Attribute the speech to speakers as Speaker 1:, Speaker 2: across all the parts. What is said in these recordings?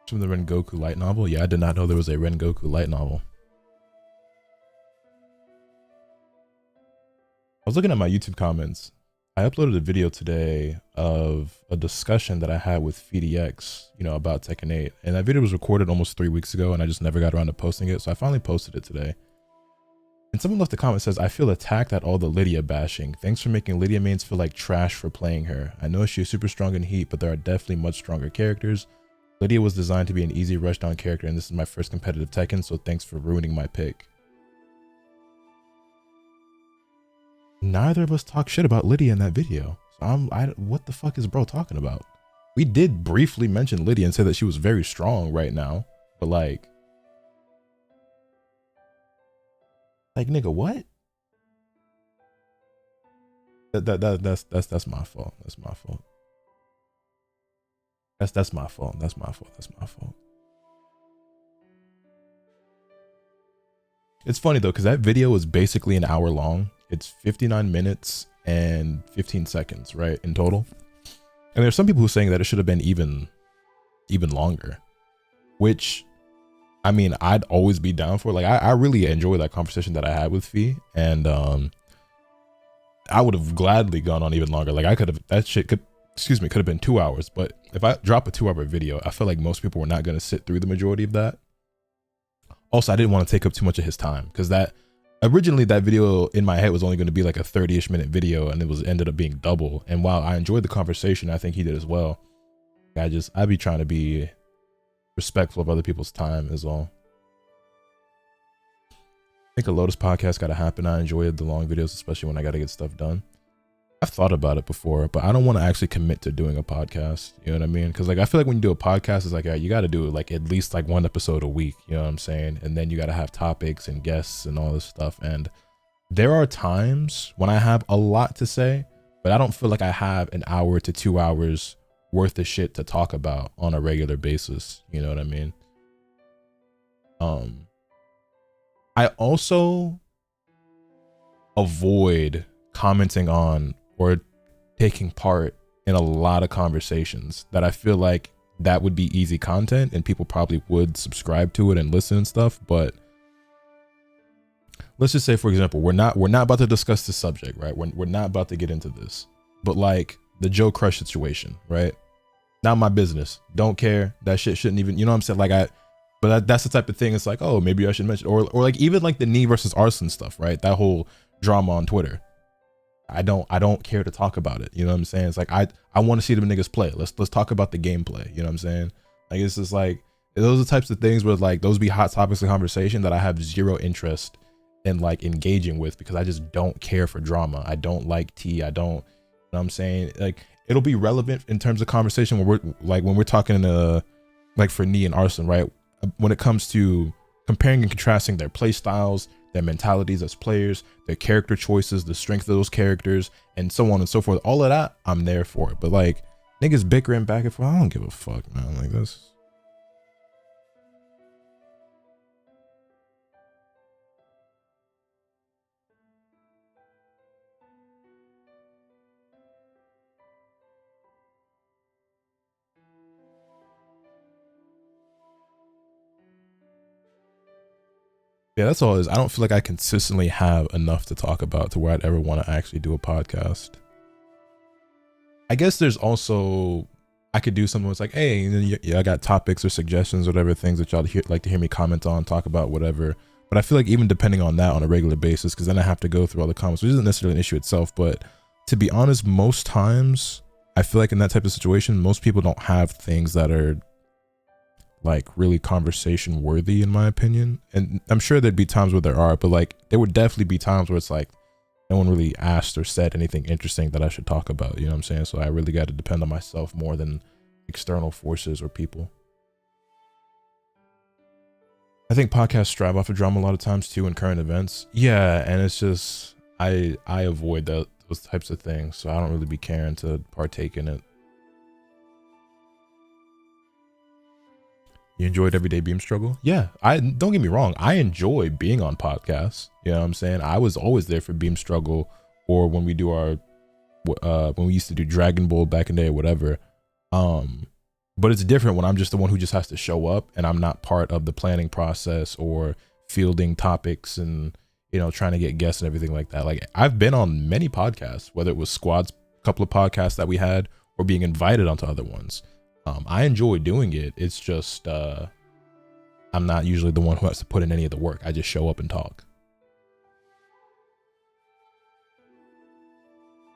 Speaker 1: From the Rengoku light novel? Yeah, I did not know there was a Rengoku light novel. I was looking at my YouTube comments. I uploaded a video today of a discussion that I had with FDX, you know, about Tekken 8. And that video was recorded almost 3 weeks ago and I just never got around to posting it. So I finally posted it today. And someone left a comment that says, I feel attacked at all the Lydia bashing. Thanks for making Lydia mains feel like trash for playing her. I know she is super strong in Heat, but there are definitely much stronger characters. Lydia was designed to be an easy rushdown character, and this is my first competitive Tekken, so thanks for ruining my pick. Neither of us talk shit about Lydia in that video. So what the fuck is bro talking about? We did briefly mention Lydia and say that she was very strong right now, but like nigga, what? That's my fault. That's my fault. That's my fault. That's my fault. That's my fault. It's funny though, because that video was basically an hour long. It's 59 minutes and 15 seconds, right, in total. And there's some people who are saying that it should have been even longer, which, I mean, I'd always be down for. Like, I really enjoy that conversation that I had with Fee, and I would have gladly gone on even longer. Like, I could have, that shit could have been 2 hours. But if I drop a 2-hour video, I feel like most people were not going to sit through the majority of that. Also, I didn't want to take up too much of his time, because originally that video in my head was only going to be like a 30-ish minute video, and it ended up being double. And while I enjoyed the conversation, I think he did as well. I'd be trying to be respectful of other people's time as well. I think a Lotus podcast got to happen. I enjoyed the long videos, especially when I got to get stuff done. I've thought about it before, but I don't want to actually commit to doing a podcast. You know what I mean? Because like, I feel like when you do a podcast, it's like, yeah, you got to do like at least like 1 episode a week. You know what I'm saying? And then you got to have topics and guests and all this stuff. And there are times when I have a lot to say, but I don't feel like I have an hour to 2 hours worth of shit to talk about on a regular basis. You know what I mean? I also avoid commenting on or taking part in a lot of conversations that I feel like that would be easy content and people probably would subscribe to it and listen and stuff. But let's just say, for example, we're not about to discuss this subject, right? We're not about to get into this, but like the Joe Crush situation, right? Not my business. Don't care. That shit shouldn't even, you know what I'm saying? Like but that's the type of thing. It's like, oh, maybe I should mention, or like even like the Knee versus Arson stuff, right? That whole drama on Twitter. I don't care to talk about it. You know what I'm saying? It's like, I want to see them niggas play. Let's talk about the gameplay. You know what I'm saying? Like, it's just like, those are the types of things where like, those be hot topics of conversation that I have zero interest in like engaging with, because I just don't care for drama. I don't like tea. I don't, you know what I'm saying? Like, it'll be relevant in terms of conversation when we're talking like for Knee and Arson, right? When it comes to comparing and contrasting their play styles, their mentalities as players, their character choices, the strength of those characters, and so on and so forth. All of that, I'm there for it. But like, niggas bickering back and forth, I don't give a fuck, man. Like, this. Yeah, that's all it is. I don't feel like I consistently have enough to talk about to where I'd ever want to actually do a podcast. I guess there's also, I could do something that's like, hey, yeah, I got topics or suggestions, whatever things that y'all like to hear me comment on, talk about, whatever. But I feel like even depending on that on a regular basis, because then I have to go through all the comments, which isn't necessarily an issue itself. But to be honest, most times I feel like in that type of situation, most people don't have things that are like really conversation worthy, in my opinion. And I'm sure there'd be times where there are, but like there would definitely be times where it's like no one really asked or said anything interesting that I should talk about. You know what I'm saying? So I really got to depend on myself more than external forces or people. I think podcasts strive off of drama a lot of times too in current events. Yeah, and it's just I avoid those types of things, so I don't really be caring to partake in it. You enjoyed Everyday Beam Struggle? Yeah, don't get me wrong, I enjoy being on podcasts. You know what I'm saying? I was always there for Beam Struggle, or when we do our when we used to do Dragon Ball back in the day, whatever. But it's different when I'm just the one who just has to show up and I'm not part of the planning process or fielding topics and, you know, trying to get guests and everything like that. Like I've been on many podcasts, whether it was Squad's couple of podcasts that we had or being invited onto other ones. I enjoy doing it. It's just I'm not usually the one who has to put in any of the work. I just show up and talk.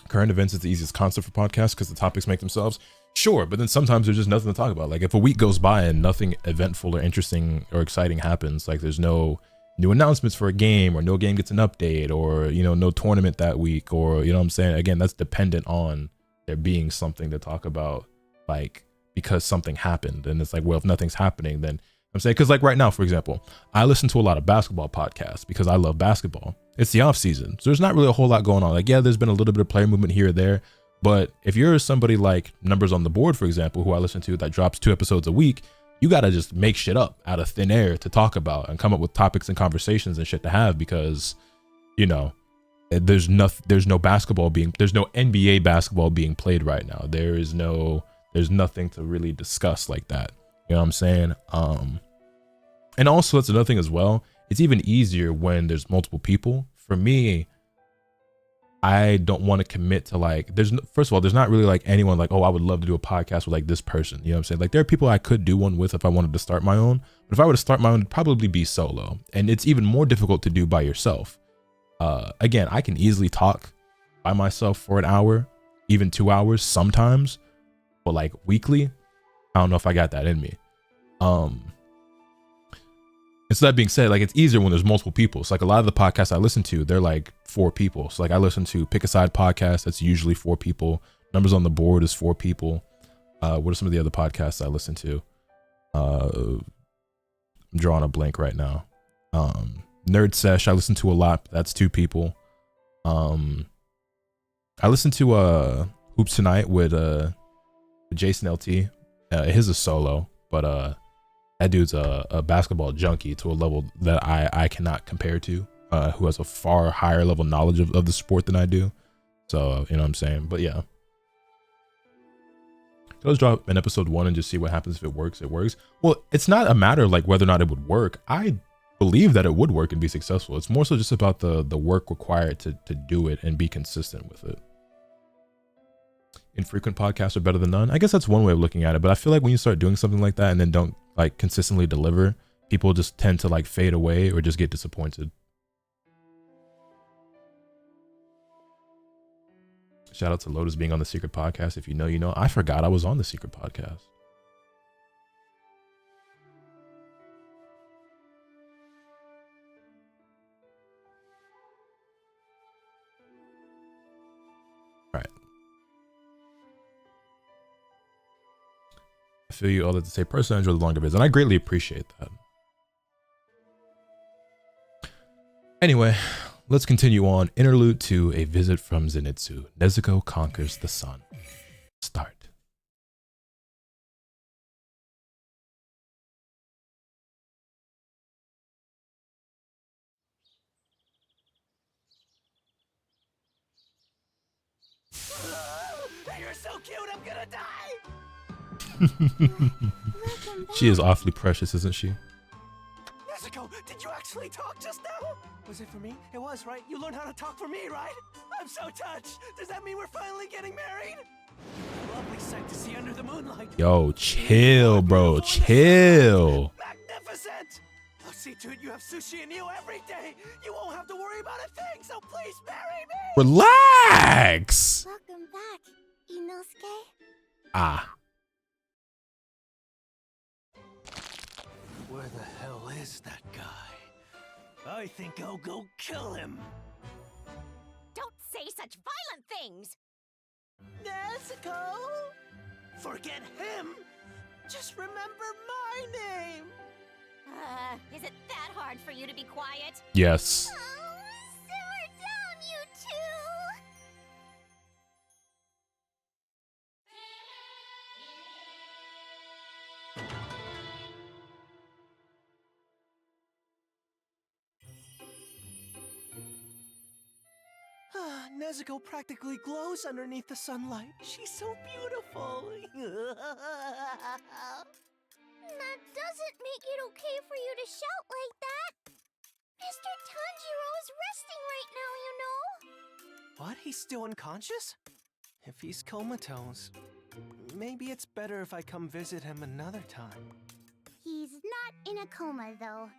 Speaker 1: Current events is the easiest concept for podcasts because the topics make themselves. Sure, but then sometimes there's just nothing to talk about. Like if a week goes by and nothing eventful or interesting or exciting happens, like there's no new announcements for a game or no game gets an update or, you know, no tournament that week or, you know what I'm saying? Again, that's dependent on there being something to talk about, like because something happened. And it's like, well, if nothing's happening, then I'm saying, because like right now, for example, I listen to a lot of basketball podcasts because I love basketball. It's the off season, so there's not really a whole lot going on. Like, yeah, there's been a little bit of player movement here or there, but if you're somebody like Numbers on the Board, for example, who I listen to that drops 2 episodes a week, you got to just make shit up out of thin air to talk about and come up with topics and conversations and shit to have because, you know, there's no NBA basketball being played right now. There's nothing to really discuss like that. You know what I'm saying? And also that's another thing as well. It's even easier when there's multiple people. For me, I don't want to commit to like, first of all, there's not really like anyone like, oh, I would love to do a podcast with like this person. You know what I'm saying? Like there are people I could do one with if I wanted to start my own, but if I were to start my own, it'd probably be solo. And it's even more difficult to do by yourself. Again, I can easily talk by myself for an hour, even 2 hours sometimes, but like weekly, I don't know if I got that in me. And so that being said, like it's easier when there's multiple people. So like a lot of the podcasts I listen to, they're like 4 people. So like I listen to Pick a Side podcast, that's usually 4 people. Numbers on the Board is 4 people. What are some of the other podcasts I listen to? I'm drawing a blank right now. Nerd Sesh, I listen to a lot. That's 2 people. I listen to Hoops Tonight with Jason LT. His is solo, but that dude's a basketball junkie to a level that I cannot compare to, who has a far higher level knowledge of the sport than I do. So, you know what I'm saying? But yeah. Let's drop an episode 1 and just see what happens. If it works, it works. Well, it's not a matter of like whether or not it would work. I believe that it would work and be successful. It's more so just about the work required to do it and be consistent with it. Infrequent podcasts are better than none. I guess that's one way of looking at it, but I feel like when you start doing something like that and then don't like consistently deliver, people just tend to like fade away or just get disappointed. Shout out to Lotus being on the Secret Podcast. If you know, you know. I forgot I was on the Secret Podcast. All right. I feel you all that to say personally enjoy the longer vids, and I greatly appreciate that. Anyway, let's continue on. Interlude to A Visit from Zenitsu. Nezuko conquers the sun. Start.
Speaker 2: You're so cute, I'm gonna die!
Speaker 1: She is awfully precious, isn't she?
Speaker 2: Nezuko, did you actually talk just now? Was it for me? It was, right? You learned how to talk for me, right? I'm so touched! Does that mean we're finally getting married? A lovely sight to see under the moonlight.
Speaker 1: Yo, chill, bro. Chill.
Speaker 2: Magnificent! I'll see to it you have sushi and you every day. You won't have to worry about a thing, so please marry me!
Speaker 1: Relax.
Speaker 3: Welcome back, Inosuke.
Speaker 1: Ah.
Speaker 2: Where the hell is that guy? I think I'll go kill him.
Speaker 3: Don't say such violent things!
Speaker 2: Nezuko? Forget him. Just remember my name.
Speaker 3: Is it that hard for you to be quiet?
Speaker 1: Yes.
Speaker 3: Oh, simmer down, you two!
Speaker 2: Nezuko practically glows underneath the sunlight. She's so beautiful.
Speaker 3: That doesn't make it okay for you to shout like that. Mr. Tanjiro is resting right now, you know.
Speaker 2: What? He's still unconscious? If he's comatose, maybe it's better if I come visit him another time.
Speaker 3: He's not in a coma, though.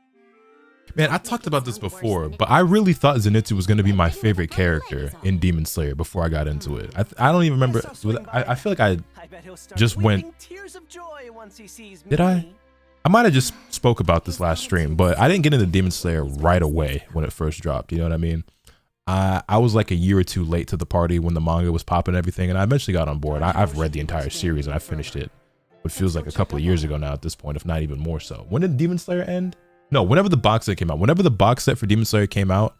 Speaker 1: Man, I talked about this before, but I really thought Zenitsu was going to be my favorite character in Demon Slayer before I got into it. I don't even remember. I feel like I just went. Did I? I might have just spoke about this last stream, but I didn't get into Demon Slayer right away when it first dropped. You know what I mean? I was like a year or two late to the party when the manga was popping and everything, and I eventually got on board. I've read the entire series and I finished it. It feels like a couple of years ago now at this point, if not even more so. When did Demon Slayer end? No, whenever the box set came out. Whenever the box set for Demon Slayer came out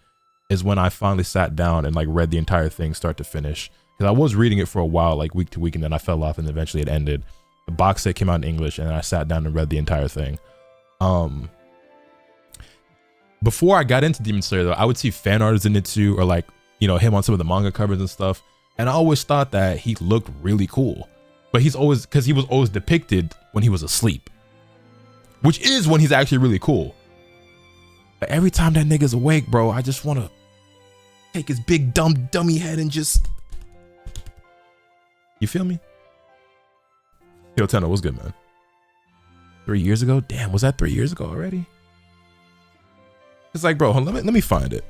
Speaker 1: is when I finally sat down and like read the entire thing start to finish. Because I was reading it for a while, like week to week, and then I fell off and eventually it ended. The box set came out in English and I sat down and read the entire thing. Before I got into Demon Slayer though, I would see fan art of Zenitsu or like, you know, him on some of the manga covers and stuff. And I always thought that he looked really cool. But he was always depicted when he was asleep. Which is when he's actually really cool. But every time that nigga's awake, bro, I just want to take his big dummy head and just... You feel me? Yo, Tenno, what's good, man? 3 years ago? Damn, was that 3 years ago already? It's like, bro, let me find it.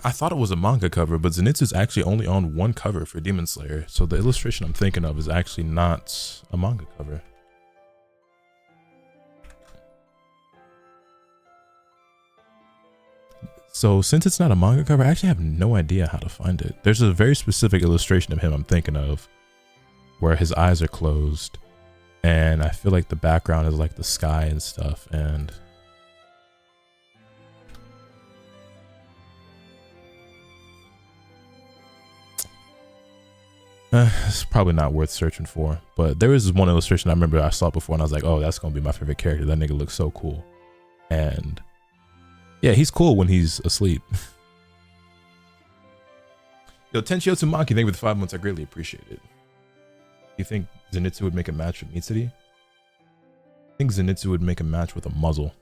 Speaker 1: I thought it was a manga cover, but Zenitsu's actually only on one cover for Demon Slayer. So the illustration I'm thinking of is actually not a manga cover. So since it's not a manga cover, I actually have no idea how to find it. There's a very specific illustration of him I'm thinking of where his eyes are closed. And I feel like the background is like the sky and stuff. And it's probably not worth searching for, but there was one illustration I remember I saw before and I was like, oh, that's gonna be my favorite character. That nigga looks so cool. And yeah, he's cool when he's asleep. Yo, Tenchi Otsumaki, thank you for the 5 months. I greatly appreciate it. You think Zenitsu would make a match with Mitsuri? I think Zenitsu would make a match with a muzzle.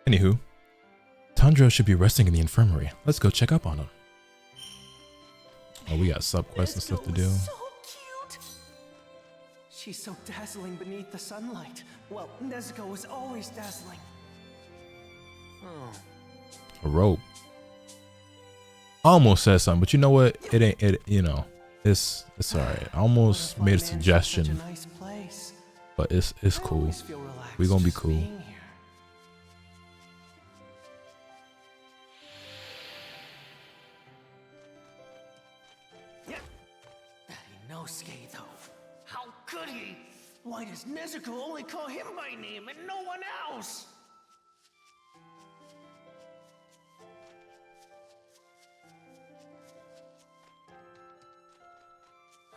Speaker 1: Anywho, Tanjiro should be resting in the infirmary. Let's go check up on him. Oh, we got sub-quests and stuff to do.
Speaker 2: So cute. She's so dazzling beneath the sunlight. Well, Nezuko was always dazzling. Oh.
Speaker 1: A rope. I almost said something, but you know what? It ain't it. You know, it's alright. I almost made a suggestion, but it's cool. We gonna be cool.
Speaker 2: Inosuke, though. How could he? Why does Nezuko only call him by name and no one else?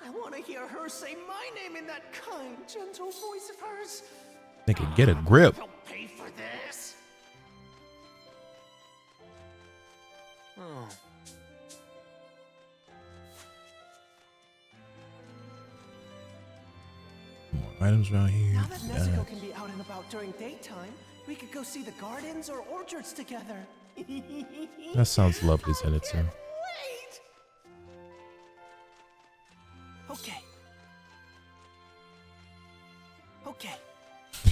Speaker 2: I want to hear her say my name in that kind, gentle voice of hers.
Speaker 1: They can get a grip.
Speaker 2: He'll pay for this. Oh,
Speaker 1: Items around here.
Speaker 2: Now that Nezuko can be out and about during daytime, we could go see the gardens or orchards together.
Speaker 1: That sounds lovely, Zenitsu.
Speaker 2: Wait. Okay. Okay.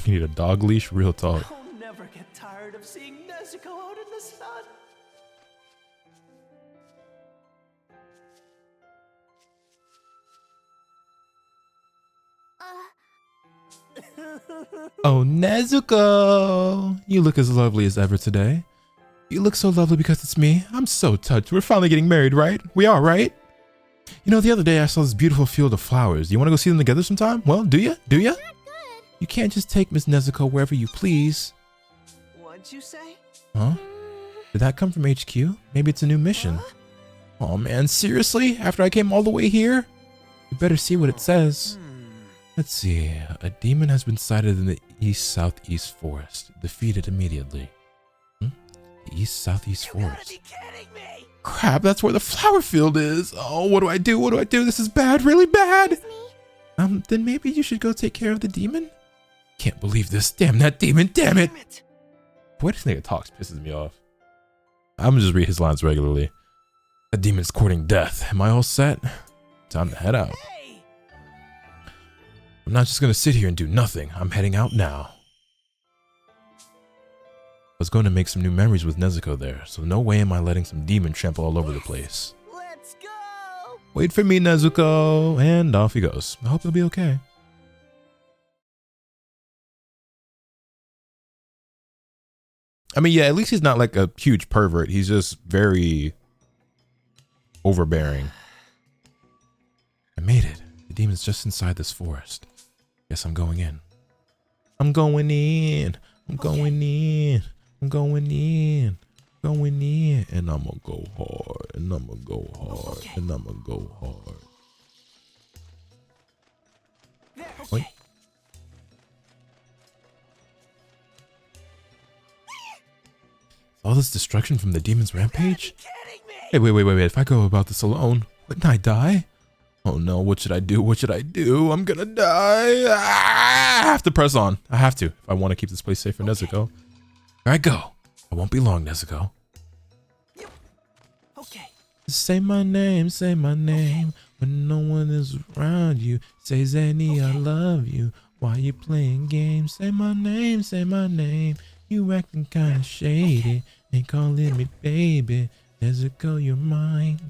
Speaker 1: You need a dog leash? Real talk.
Speaker 2: I'll never get tired of seeing Nezuko out in the sun.
Speaker 1: Oh, Nezuko! You look as lovely as ever today. You look so lovely because it's me. I'm so touched. We're finally getting married, right? We are, right? You know, the other day I saw this beautiful field of flowers. You want to go see them together sometime? Well, do you? Do you? You can't just take Miss Nezuko wherever you please.
Speaker 2: What'd you say?
Speaker 1: Huh? Did that come from HQ? Maybe it's a new mission. Oh man, seriously? After I came all the way here? You better see what it says. Let's see. A demon has been sighted in the east-southeast forest. Defeated immediately. The east-southeast forest.
Speaker 2: You gotta be kidding me!
Speaker 1: Crap, that's where the flower field is. Oh, what do I do? What do I do? This is bad, really bad. Then maybe you should go take care of the demon? Can't believe this. Damn that demon, damn it. The way this nigga talks pisses me off. I'm gonna just read his lines regularly. The demon's courting death. Am I all set? Time to head out.
Speaker 2: Hey!
Speaker 1: I'm not just gonna sit here and do nothing. I'm heading out now. I was going to make some new memories with Nezuko there, so no way am I letting some demon trample all over the place.
Speaker 2: Let's go!
Speaker 1: Wait for me, Nezuko, and off he goes. I hope he'll be okay. I mean, yeah, at least he's not like a huge pervert. He's just very overbearing. I made it. The demon's just inside this forest. Guess I'm going in. I'm going in. I'm going in. I'm going in. Going in. And I'm gonna go hard. And I'm gonna go hard. And I'm gonna go hard.
Speaker 2: There,
Speaker 1: Wait.
Speaker 2: okay.
Speaker 1: All this destruction from the demon's rampage?
Speaker 2: Kidding me!
Speaker 1: Hey, wait. If I go about this alone, wouldn't I die? Oh no, what should I do? What should I do? I'm gonna die. Ah, I have to press on. I have to if I want to keep this place safe for Nezuko. Here I go. I won't be long, Nezuko.
Speaker 2: Okay.
Speaker 1: Say my name, when no one is around you. Say Zeni, I love you. Why you playing games? Say my name. You acting kinda shady. Ain't calling me baby. Nezuko, you're mine.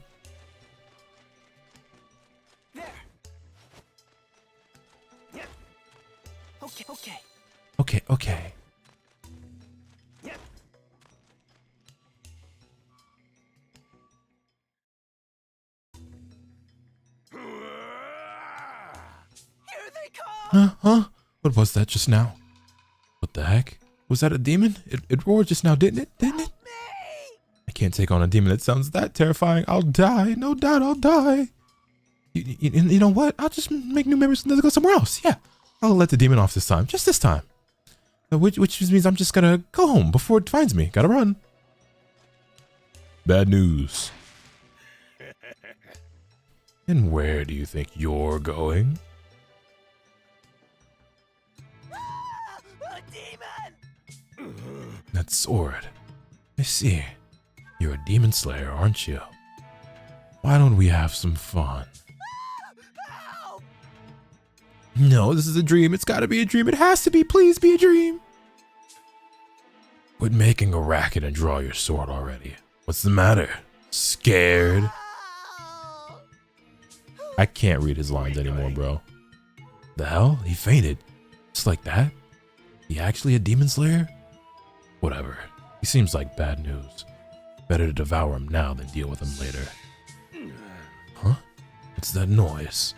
Speaker 2: There. Yep. Okay.
Speaker 1: Okay.
Speaker 2: Yep. Here they come!
Speaker 1: Huh? What was that just now? What the heck? Was that a demon? It roared just now, didn't it?
Speaker 2: Me!
Speaker 1: I can't take on a demon that sounds that terrifying. I'll die. No doubt I'll die. You know what? I'll just make new memories and go somewhere else. Yeah. I'll let the demon off this time. Just this time. Which means I'm just gonna go home before it finds me. Gotta run. Bad news. And where do you think you're going?
Speaker 2: A demon!
Speaker 1: That sword. I see. You're a demon slayer, aren't you? Why don't we have some fun?
Speaker 2: Help!
Speaker 1: No, this is a dream. It's gotta be a dream. It has to be. Please be a dream. Quit making a racket and draw your sword already. What's the matter? Scared? I can't read his lines anymore, bro. The hell? He fainted. Just like that? He actually a demon slayer? Whatever. He seems like bad news. Better to devour him now than deal with him later. Huh? What's that noise?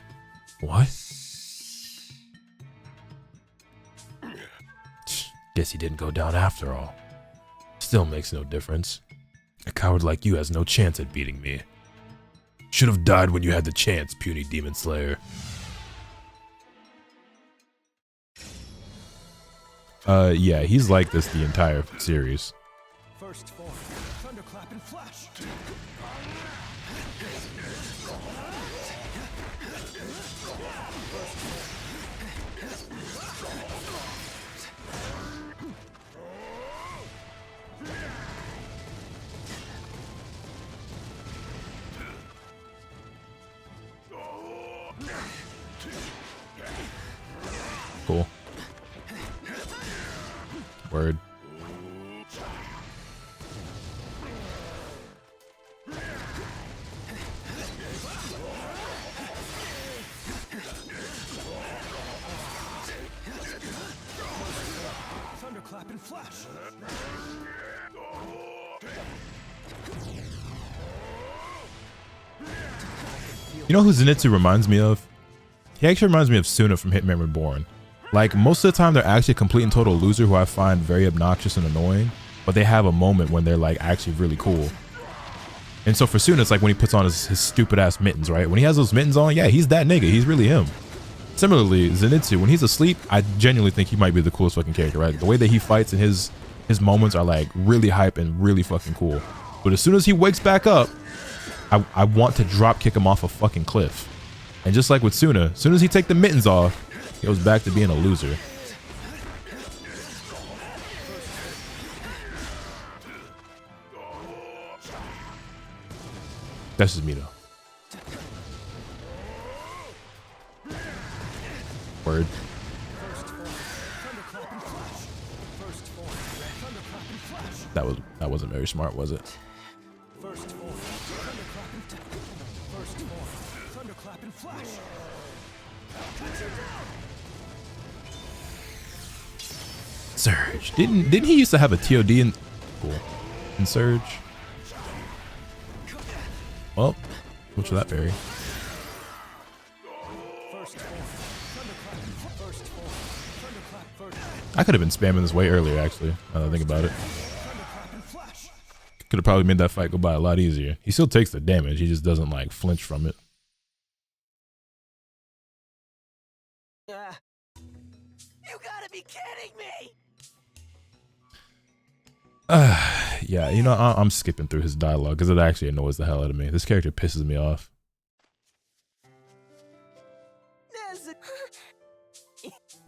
Speaker 1: What? Guess he didn't go down after all. Still makes no difference. A coward like you has no chance at beating me. Should have died when you had the chance, puny demon slayer. Yeah, he's like this the entire series.
Speaker 2: First form, thunderclap and flash.
Speaker 1: Word.
Speaker 2: Thunderclap and flash.
Speaker 1: You know who Zenitsu reminds me of? He actually reminds me of Suna from Hitman Reborn. Like, most of the time they're actually a complete and total loser who I find very obnoxious and annoying, but they have a moment when they're like actually really cool. And so for Suna, it's like when he puts on his stupid ass mittens, right? When he has those mittens on, yeah, he's that nigga. He's really him. Similarly, Zenitsu, when he's asleep, I genuinely think he might be the coolest fucking character, right? The way that he fights and his moments are like really hype and really fucking cool. But as soon as he wakes back up, I want to drop kick him off a fucking cliff. And just like with Suna, as soon as he take the mittens off, he goes back to being a loser. That's just me though. Word. That wasn't very smart, was it? Surge. Didn't he used to have a TOD in Surge? Well, what's that berry? I could have been spamming this way earlier, actually, now that I think about it. Could have probably made that fight go by a lot easier. He still takes the damage, he just doesn't like flinch from it.
Speaker 2: You gotta be kidding me!
Speaker 1: Yeah, you know, I'm skipping through his dialogue because it actually annoys the hell out of me. This character pisses me off.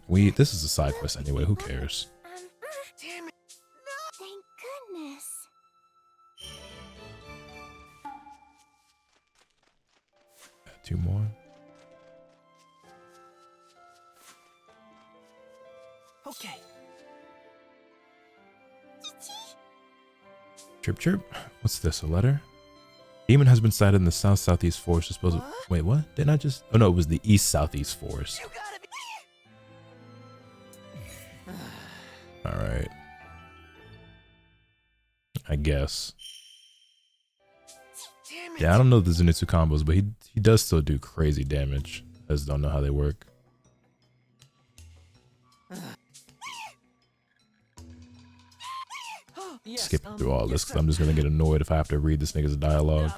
Speaker 1: This is a side quest anyway, who cares?
Speaker 2: Damn it. No.
Speaker 3: Thank goodness.
Speaker 1: Two more.
Speaker 2: Okay.
Speaker 1: Chirp chirp. What's this? A letter? Demon has been sighted in the south-southeast forest. Wait, what? Didn't I just? Oh no, it was the east-southeast forest.
Speaker 2: You gotta be.
Speaker 1: All right. I guess.
Speaker 2: Damn it.
Speaker 1: Yeah, I don't know the Zenitsu combos, but he does still do crazy damage. I just don't know how they work.
Speaker 2: Yes,
Speaker 1: Skipping through all this
Speaker 2: yes,
Speaker 1: because I'm just gonna get annoyed if I have to read this nigga's dialogue.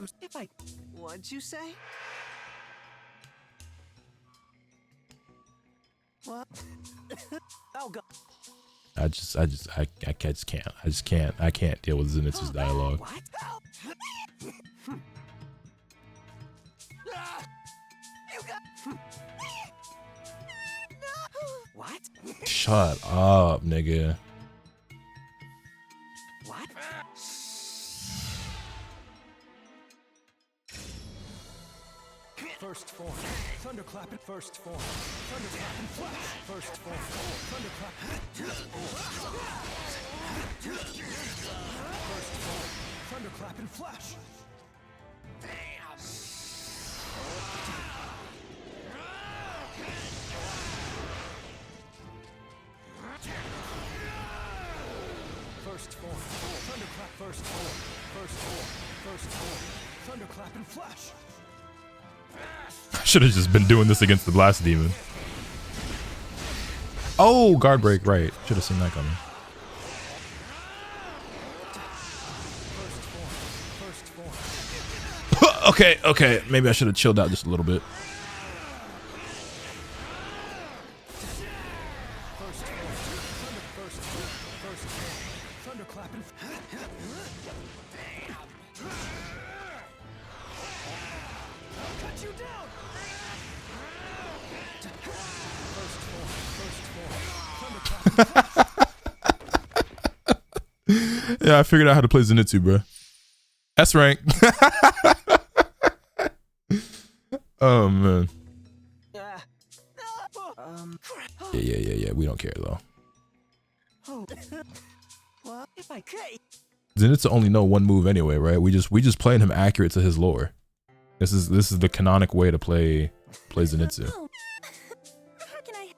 Speaker 2: What'd you say? What? Oh God.
Speaker 1: I can't deal with Zenitsu's dialogue.
Speaker 2: What? You got. What?
Speaker 1: Shut up, nigga.
Speaker 2: What? First form, thunderclap and first form, thunderclap and flash, first form, thunderclap, first form, thunderclap and flash. First form, thunderclap, first form, first form, first form, thunderclap and flash.
Speaker 1: I should have just been doing this against the blast demon. Oh, guard break, right. Should have seen that coming. Okay, maybe I should have chilled out just a little bit. Yeah, I figured out how to play Zenitsu, bro. S rank. Oh man. Yeah. We don't care though.
Speaker 2: Oh. Well, if I could.
Speaker 1: Zenitsu only know one move anyway, right? We just playing him accurate to his lore. This is the canonic way to play Zenitsu.
Speaker 3: Oh. How can I?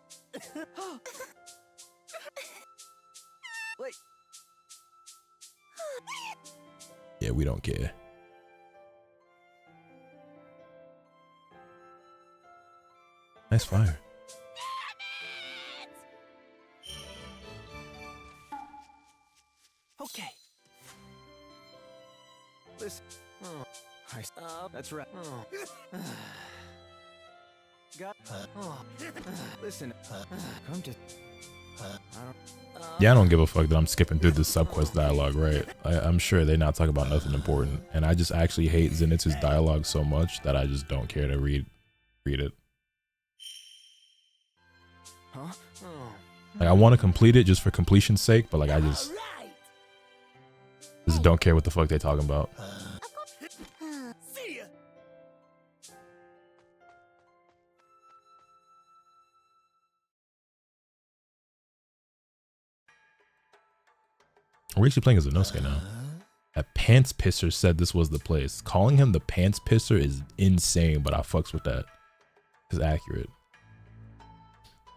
Speaker 2: Wait.
Speaker 1: Yeah, we don't care. Nice fire.
Speaker 2: Okay. Listen. Oh. That's right. Oh. Got. Oh. Listen. Come to.
Speaker 1: Yeah, I don't give a fuck that I'm skipping through the subquest dialogue, right? I'm sure they're not talking about nothing important, and I just actually hate Zenitsu's dialogue so much that I just don't care to read it.
Speaker 2: Huh? Oh.
Speaker 1: Like, I want to complete it just for completion's sake, but like I just don't care what the fuck they talking about.
Speaker 2: See ya.
Speaker 1: We're actually playing as Inosuke now. A pants pisser said this was the place. Calling him the pants pisser is insane, but I fucks with that. It's accurate.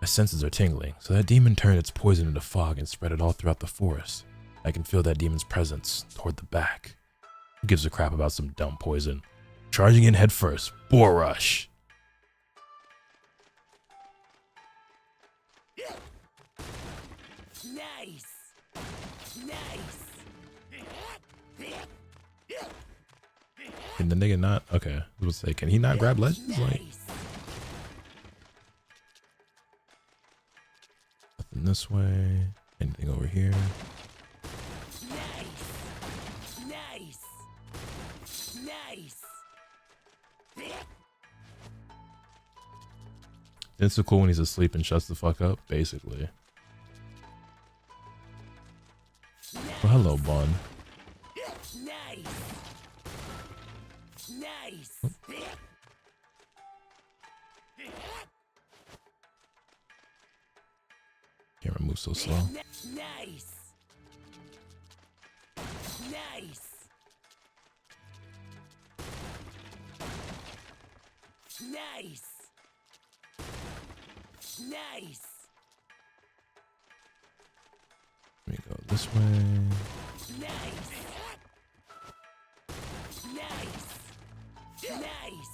Speaker 1: My senses are tingling, so that demon turned its poison into fog and spread it all throughout the forest. I can feel that demon's presence toward the back. Who gives a crap about some dumb poison? Charging in head first. Boar rush.
Speaker 2: Nice. Nice.
Speaker 1: Can the nigga not? Okay, I was gonna say, can he not grab legends? Like, nothing this way. Anything over here?
Speaker 2: Nice. Nice. Nice.
Speaker 1: It's so cool when he's asleep and shuts the fuck up, basically. Well, hello, Bun.
Speaker 2: Nice. Nice.
Speaker 1: Oh. Camera moves so slow.
Speaker 2: Nice. Nice. Nice. Nice.
Speaker 1: Let me go this way.
Speaker 2: Nice. Nice. Nice.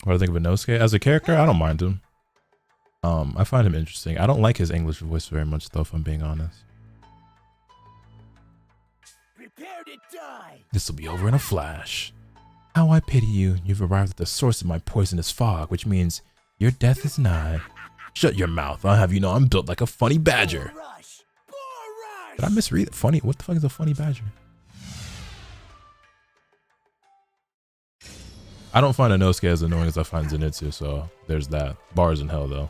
Speaker 1: What do I think of Inosuke? As a character, I don't mind him. I find him interesting. I don't like his English voice very much, though, if I'm being honest.
Speaker 2: Prepare to die.
Speaker 1: This will be over in a flash. How I pity you. You've arrived at the source of my poisonous fog, which means your death is nigh. Shut your mouth. I'll have you know I'm built like a funny badger.
Speaker 2: Rush. Rush.
Speaker 1: Did I misread it? Funny? What the fuck is a funny badger? I don't find Inosuke as annoying as I find Zenitsu, so there's that. Bars in hell, though.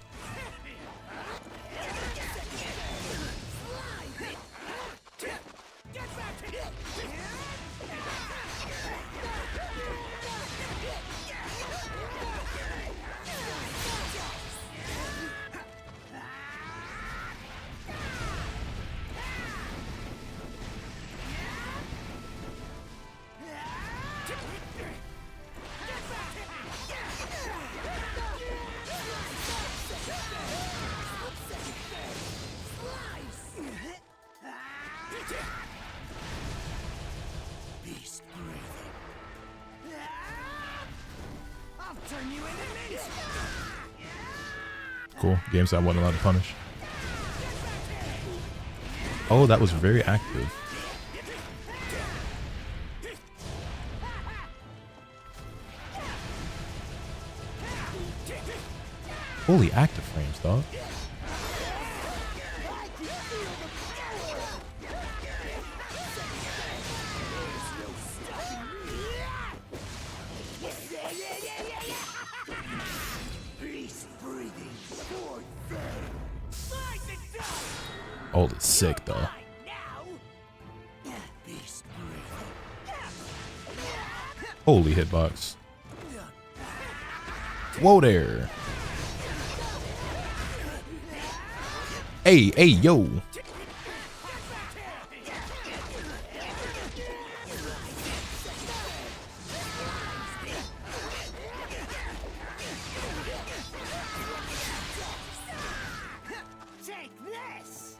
Speaker 1: Cool. GameStop wasn't allowed to punish. Oh, that was very active. Holy active frames, dog. Oh, it's sick though. Holy hitbox. Whoa there. Hey, yo.
Speaker 2: Take this.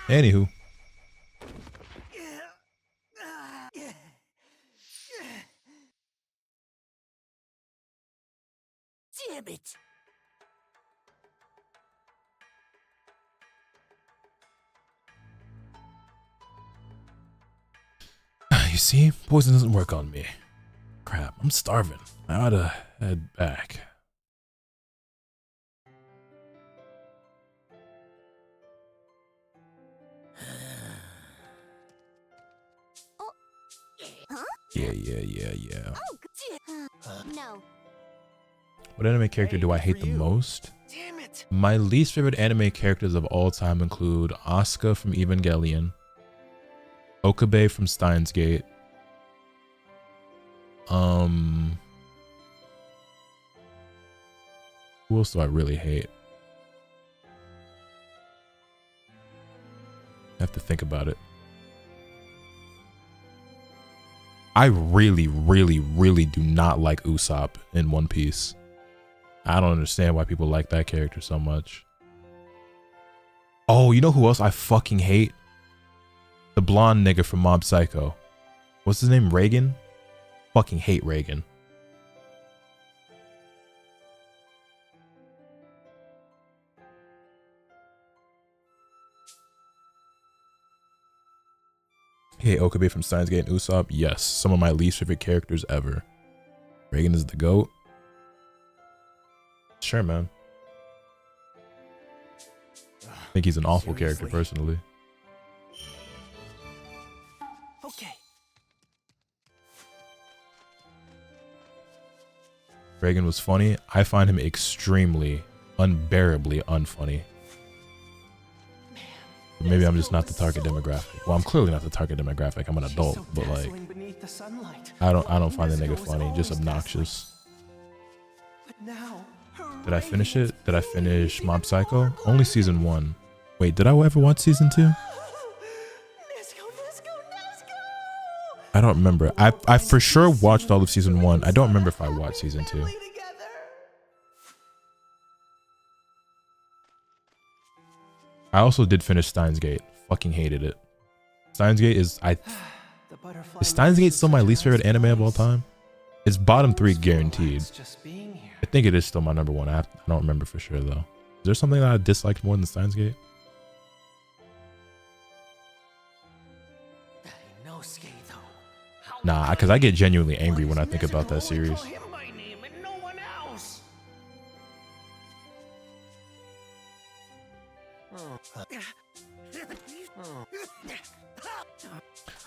Speaker 1: Anywho.
Speaker 2: Damn it.
Speaker 1: You see, poison doesn't work on me. Crap, I'm starving. I ought to head back. Yeah.
Speaker 3: No.
Speaker 1: What anime character do I hate the most?
Speaker 2: Damn it.
Speaker 1: My least favorite anime characters of all time include Asuka from Evangelion, Okabe from Steins Gate, who else do I really hate? I have to think about it. I really do not like Usopp in One Piece. I don't understand why people like that character so much. Oh, you know who else I fucking hate? The blonde nigga from Mob Psycho. What's his name? Reagan? Fucking hate Reagan. Hey, Okabe from Steins Gate and Usopp. Yes, some of my least favorite characters ever. Reagan is the GOAT. Sure, man. I think he's an awful character, personally.
Speaker 2: Okay.
Speaker 1: Reagan was funny. I find him extremely, unbearably unfunny. But maybe I'm just not the target demographic. Well, I'm clearly not the target demographic. I'm an adult, but like, I don't find the nigga funny. Just obnoxious. Did I finish it? Did I finish Mob Psycho? Only season 1. Wait, did I ever watch season 2? I don't remember. I for sure watched all of season 1. I don't remember if I watched season 2. I also did finish Steins Gate. Fucking hated it. Steins Gate is is Steins Gate still my least favorite anime of all time? It's bottom 3 guaranteed. I think it is still my number 1. I don't remember for sure though. Is there something that I disliked more than Steins Gate? Nah, because I get genuinely angry when I think about that series.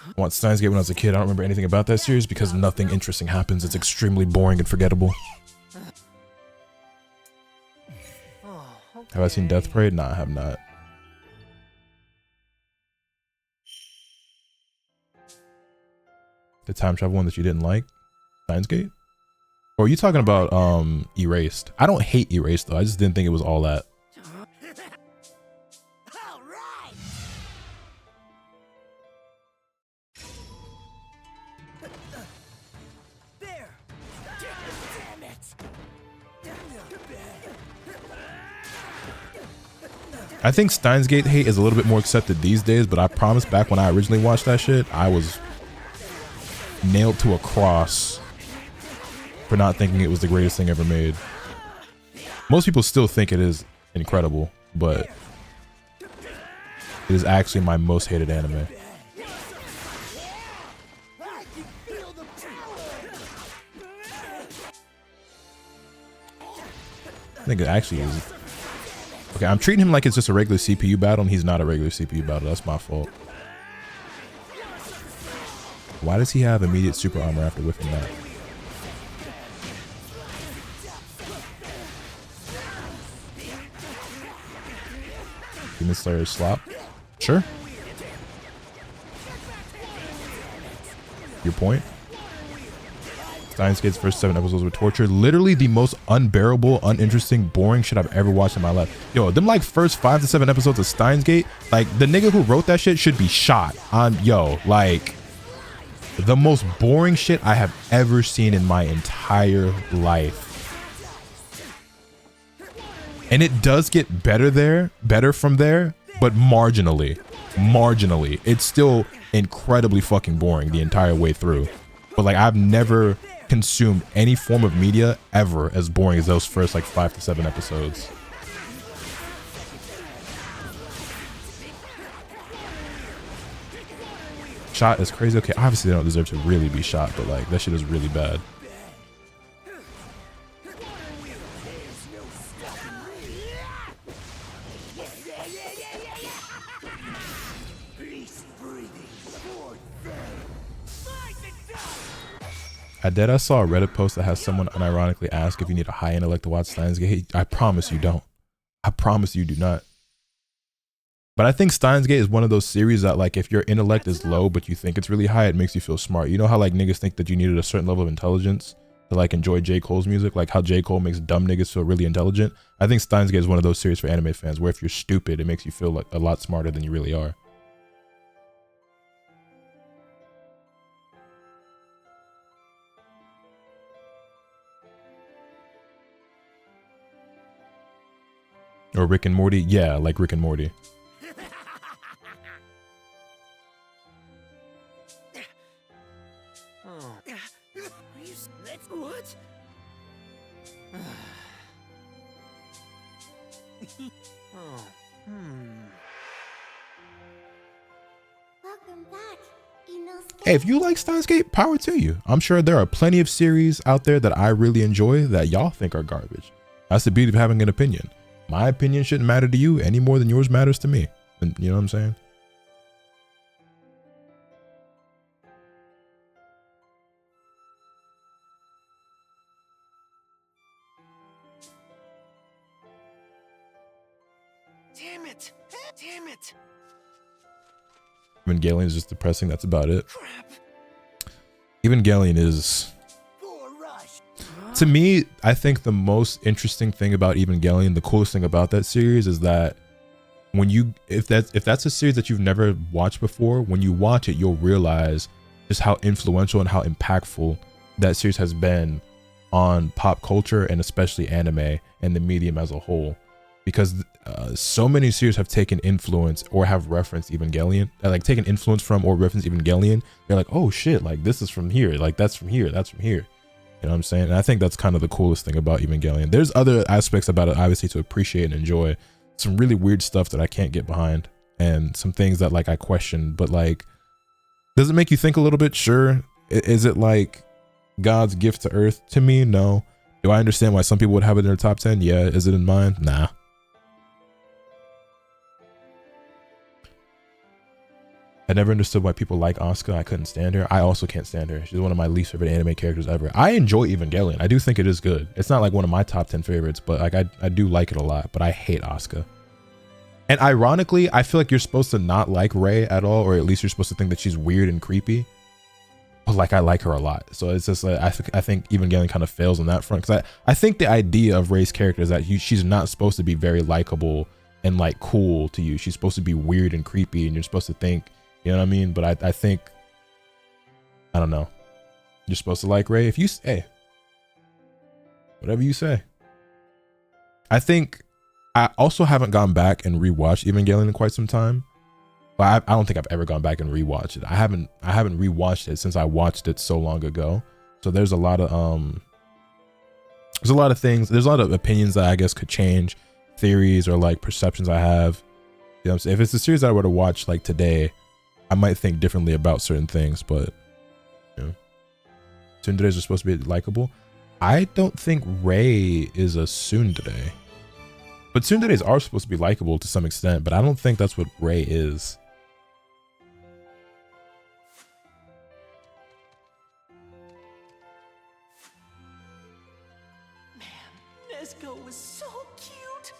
Speaker 1: I watched Steins Gate when I was a kid. I don't remember anything about that series because nothing interesting happens. It's extremely boring and forgettable. Have I seen Death Parade? Nah, I have not. The time travel one that you didn't like? Steins Gate? Or are you talking about Erased? I don't hate Erased though. I just didn't think it was all that. I think Steins Gate hate is a little bit more accepted these days, but I promise back when I originally watched that shit, I was nailed to a cross for not thinking it was the greatest thing ever made. Most people still think it is incredible, but it is actually my most hated anime. I think it actually is. Okay, I'm treating him like it's just a regular CPU battle, and he's not a regular CPU battle. That's my fault. Why does he have immediate super armor after whiffing that? Demon Slayer slop? Sure. Your point? Steins Gate's first 7 episodes were torture. Literally the most unbearable, uninteresting, boring shit I've ever watched in my life. Yo, them like first 5 to 7 episodes of Steins Gate, like the nigga who wrote that shit should be shot. Yo, like the most boring shit I have ever seen in my entire life. And it does get better from there, but marginally. It's still incredibly fucking boring the entire way through. But like I've never consumed any form of media ever as boring as those first like 5 to 7 episodes. Shot is crazy. Okay, obviously they don't deserve to really be shot, but like that shit is really bad. I saw a Reddit post that has someone unironically ask if you need a high intellect to watch Steins Gate. I promise you don't. I promise you do not. But I think Steins Gate is one of those series that like if your intellect is low but you think it's really high, it makes you feel smart. You know how like niggas think that you needed a certain level of intelligence to like enjoy J. Cole's music, like how J. Cole makes dumb niggas feel really intelligent? I think Steins Gate is one of those series for anime fans where if you're stupid, it makes you feel like a lot smarter than you really are. Or Rick and Morty? Yeah, like Rick and Morty.
Speaker 2: What?
Speaker 3: Welcome back, Inosuke.
Speaker 1: Hey, if you like Steins Gate, power to you. I'm sure there are plenty of series out there that I really enjoy that y'all think are garbage. That's the beauty of having an opinion. My opinion shouldn't matter to you any more than yours matters to me. And you know what I'm saying?
Speaker 2: Damn it! Damn it!
Speaker 1: Evangelion is just depressing. That's about it.
Speaker 2: Crap!
Speaker 1: Evangelion is... To me, I think the most interesting thing about Evangelion, the coolest thing about that series is that when you, if that's a series that you've never watched before, when you watch it, you'll realize just how influential and how impactful that series has been on pop culture and especially anime and the medium as a whole. Because so many series have taken influence or have referenced Evangelion, like taken influence from or referenced Evangelion. They're like, oh shit, like this is from here, like that's from here, that's from here. You know what I'm saying? And I think that's kind of the coolest thing about Evangelion. There's other aspects about it, obviously, to appreciate and enjoy. Some really weird stuff that I can't get behind, and some things that like I question. But like, does it make you think a little bit? Sure. Is it like God's gift to Earth? To me, no. Do I understand why some people would have it in their top 10? Yeah. Is it in mine? Nah. I never understood why people like Asuka. I couldn't stand her. I also can't stand her. She's one of my least favorite anime characters ever. I enjoy Evangelion. I do think it is good. It's not like one of my top 10 favorites, but like I do like it a lot, but I hate Asuka. And ironically, I feel like you're supposed to not like Rei at all, or at least you're supposed to think that she's weird and creepy. But like I like her a lot. So it's just like, I think Evangelion kind of fails on that front. Because I think the idea of Rei's character is that she's not supposed to be very likable and like cool to you. She's supposed to be weird and creepy, and you're supposed to think, you know what I mean? But I think, I don't know. You're supposed to like Rei. If you say, whatever you say. I think I also haven't gone back and rewatched Evangelion in quite some time. But I don't think I've ever gone back and rewatched it. I haven't rewatched it since I watched it so long ago. So there's a lot of things. There's a lot of opinions that I guess could change, theories or like perceptions I have. You know what I'm saying? If it's a series that I were to watch like today, I might think differently about certain things, but you know, tsunderes are supposed to be likable. I don't think Rei is a tsundere, but tsunderes are supposed to be likable to some extent, but I don't think that's what Rei is.
Speaker 2: Man, Nezuko was so cute.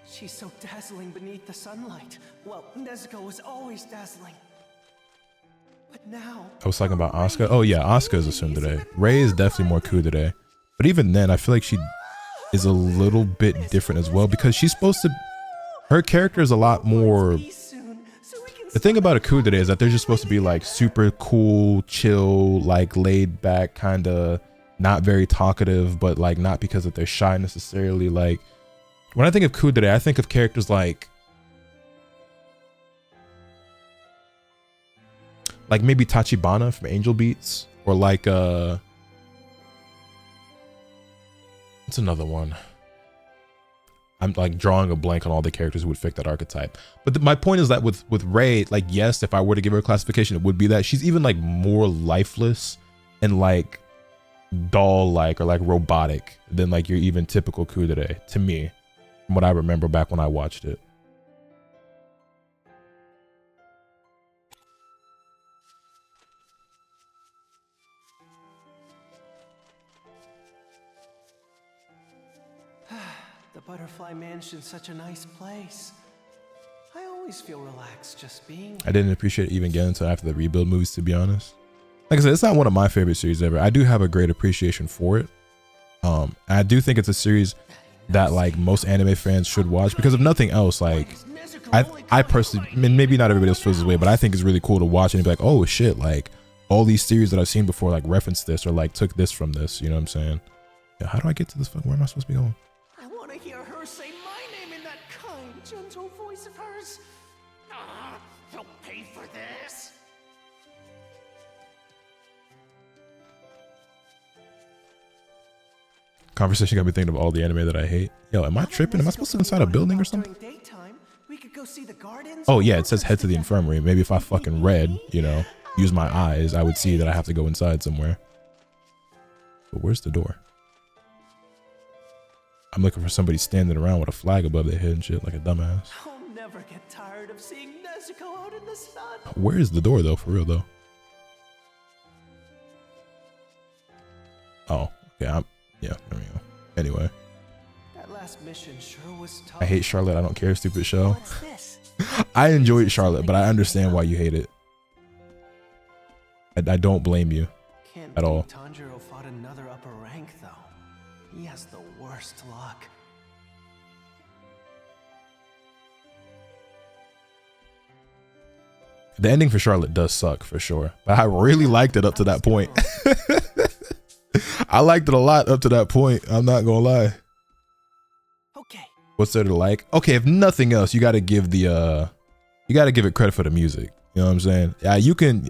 Speaker 2: She's so dazzling beneath the sunlight. Well, Nezuko was always dazzling. But now
Speaker 1: I was talking about Asuka. Oh yeah, Asuka is a tsundere. Rei is definitely more kudere. But even then, I feel like she is a little bit different as well because she's supposed to. Her character is a lot more. The thing about a kudere is that they're just supposed to be like super cool, chill, like laid back, kind of not very talkative, but like not because of their shy necessarily. Like when I think of kudere, I think of characters like maybe Tachibana from Angel Beats, or like what's another one? I'm like drawing a blank on all the characters who would fit that archetype. But my point is that with Rei, like, yes, if I were to give her a classification, it would be that she's even like more lifeless and like doll-like or like robotic than like your even typical kudere to me, from what I remember back when I watched it.
Speaker 2: The Butterfly Mansion's such a nice place. I always feel relaxed just being.
Speaker 1: I didn't appreciate it even getting until after the Rebuild movies, to be honest. Like I said, it's not one of my favorite series ever. I do have a great appreciation for it. I do think it's a series that like most anime fans should watch because if nothing else, like I personally, I mean, maybe not everybody else feels this way, but I think it's really cool to watch and be like, oh shit, like all these series that I've seen before like reference this or like took this from this, you know what I'm saying? Yeah, how do I get to this fuck? Where am I supposed to be going?
Speaker 2: I want to hear her say my name in that kind, gentle voice of hers. He'll pay for this.
Speaker 1: Conversation got me thinking of all the anime that I hate. Yo, am I tripping? Am I supposed to go inside a building or something? Oh yeah, it says head to the infirmary. Maybe if I fucking read, you know, use my eyes, I would see that I have to go inside somewhere. But where's the door? I'm looking for somebody standing around with a flag above their head and shit like a dumbass.
Speaker 2: I'll never get tired of seeing Nezuko out in the sun.
Speaker 1: Where is the door though, for real though? Oh, okay, yeah, there we go. Anyway.
Speaker 2: That last mission sure was tough.
Speaker 1: I hate Charlotte, I don't care, stupid show. I enjoyed Charlotte, but I understand why you hate it. I don't blame you at all.
Speaker 2: Tanjiro fought another upper rank though. He has the worst luck.
Speaker 1: The ending for Charlotte does suck for sure, but I really liked it up to that point. I liked it a lot up to that point. I'm not gonna lie.
Speaker 2: Okay.
Speaker 1: What's there to like? Okay, if nothing else, you got to give the you got to give it credit for the music. You know what I'm saying? Yeah, you can.